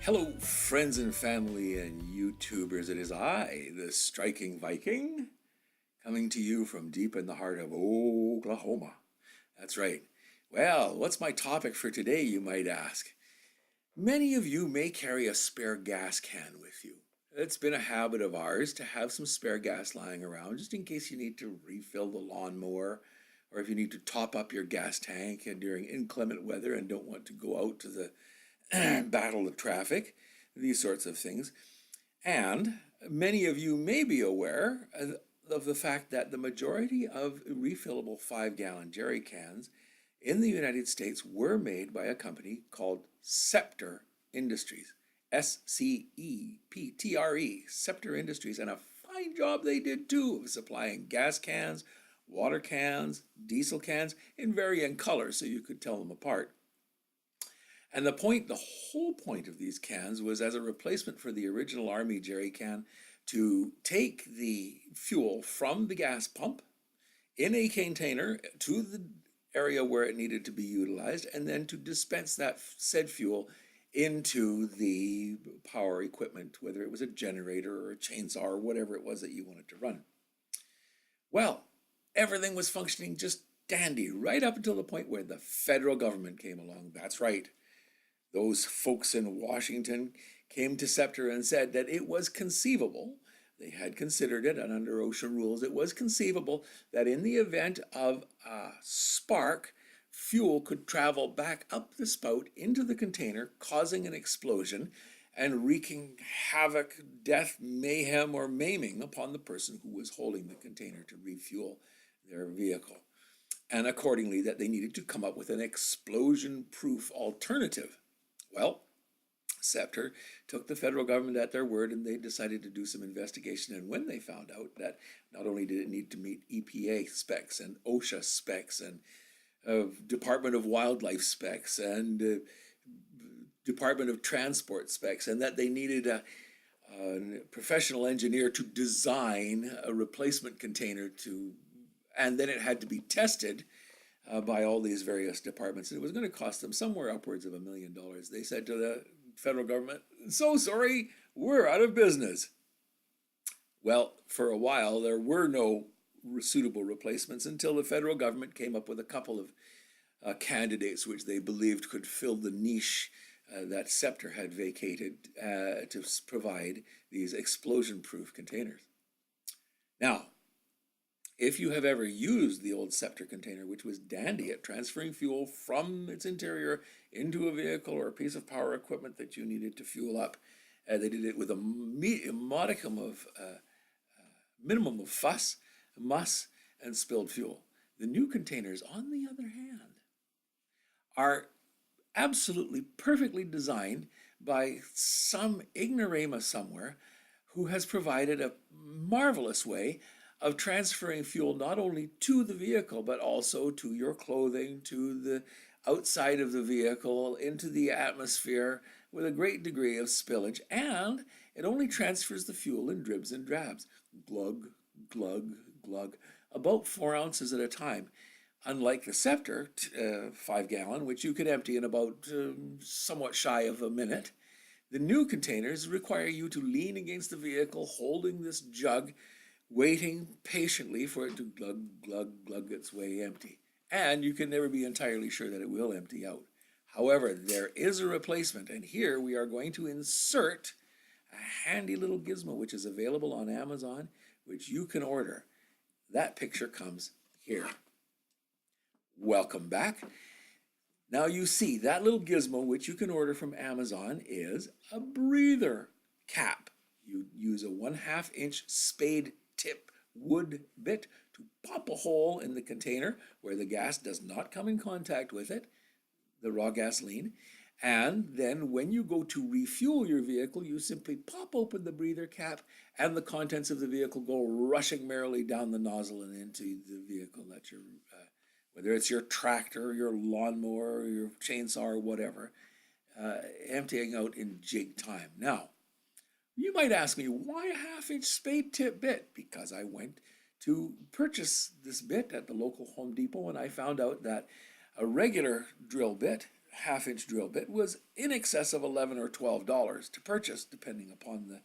Hello, friends and family and YouTubers. It is I, the Striking Viking, coming to you from deep in the heart of Oklahoma. That's right. Well, what's my topic for today, you might ask? Many of you may carry a spare gas can with you. It's been a habit of ours to have some spare gas lying around just in case you need to refill the lawnmower or if you need to top up your gas tank and during inclement weather and don't want to go out to the battle of traffic, these sorts of things. And many of you may be aware of the fact that the majority of refillable 5-gallon jerry cans in the United States were made by a company called Scepter Industries. Sceptre, Scepter Industries, and a fine job they did too of supplying gas cans, water cans, diesel cans in varying colors so you could tell them apart. And the whole point of these cans was as a replacement for the original Army jerry can to take the fuel from the gas pump in a container to the area where it needed to be utilized and then to dispense that said fuel into the power equipment, whether it was a generator or a chainsaw or whatever it was that you wanted to run. Well, everything was functioning just dandy right up until the point where the federal government came along. That's right. Those folks in Washington came to Scepter and said that it was conceivable, they had considered it, and under OSHA rules, it was conceivable that in the event of a spark, fuel could travel back up the spout into the container, causing an explosion and wreaking havoc, death, mayhem, or maiming upon the person who was holding the container to refuel their vehicle. And accordingly, that they needed to come up with an explosion-proof alternative. Well, Scepter took the federal government at their word and they decided to do some investigation. And when they found out that not only did it need to meet EPA specs and OSHA specs and Department of Wildlife specs and Department of Transport specs, and that they needed a professional engineer to design a replacement container and then it had to be tested by all these various departments, and it was going to cost them somewhere upwards of $1 million. They said to the federal government, "So sorry, we're out of business." Well, for a while, there were no suitable replacements until the federal government came up with a couple of candidates which they believed could fill the niche that Scepter had vacated to provide these explosion-proof containers. Now, if you have ever used the old Scepter container, which was dandy at transferring fuel from its interior into a vehicle or a piece of power equipment that you needed to fuel up, they did it with a minimum of fuss, muss, and spilled fuel. The new containers, on the other hand, are absolutely perfectly designed by some ignoramus somewhere who has provided a marvelous way of transferring fuel not only to the vehicle, but also to your clothing, to the outside of the vehicle, into the atmosphere with a great degree of spillage. And it only transfers the fuel in dribs and drabs. Glug, glug, glug, about 4 ounces at a time. Unlike the Scepter 5-gallon, which you could empty in about somewhat shy of a minute, the new containers require you to lean against the vehicle holding this jug, waiting patiently for it to glug, glug, glug its way empty. And you can never be entirely sure that it will empty out. However, there is a replacement, and here we are going to insert a handy little gizmo which is available on Amazon, which you can order. That picture comes here. Welcome back. Now you see that little gizmo which you can order from Amazon is a breather cap. You use a 1/2 inch spade tip wood bit to pop a hole in the container where the gas does not come in contact with it, the raw gasoline. And then when you go to refuel your vehicle, you simply pop open the breather cap and the contents of the vehicle go rushing merrily down the nozzle and into the vehicle that you're, whether it's your tractor, your lawnmower, your chainsaw, or whatever, emptying out in jig time. Now, you might ask me, why a 1/2 inch spade tip bit? Because I went to purchase this bit at the local Home Depot and I found out that a regular drill bit half-inch drill bit was in excess of $11 or $12 to purchase, depending upon the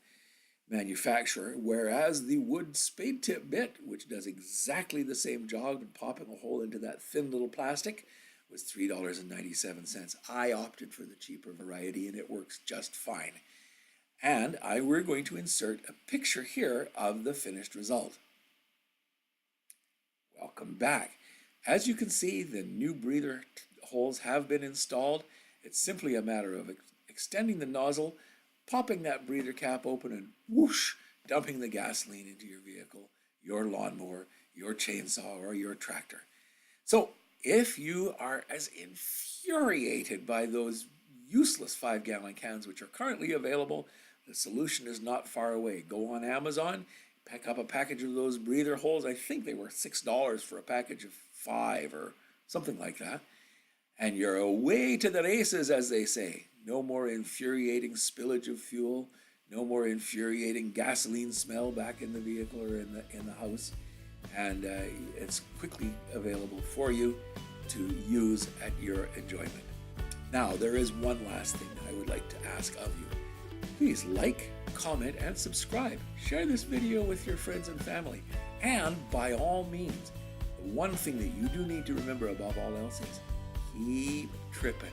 manufacturer, whereas the wood spade tip bit, which does exactly the same job in popping a hole into that thin little plastic, was $3.97. I opted for the cheaper variety, and it works just fine. And we're going to insert a picture here of the finished result. Welcome back. As you can see, the new breather holes have been installed. It's simply a matter of extending the nozzle, popping that breather cap open, and whoosh, dumping the gasoline into your vehicle, your lawnmower, your chainsaw, or your tractor. So if you are as infuriated by those useless 5-gallon cans which are currently available, the solution is not far away. Go on Amazon, pick up a package of those breather holes. I think they were $6 for a package of 5 or something like that. And you're away to the races, as they say. No more infuriating spillage of fuel, no more infuriating gasoline smell back in the vehicle or in the house. And it's quickly available for you to use at your enjoyment. Now, there is one last thing I would like to ask of you. Please like, comment, and subscribe. Share this video with your friends and family. And by all means, the one thing that you do need to remember above all else is keep tripping.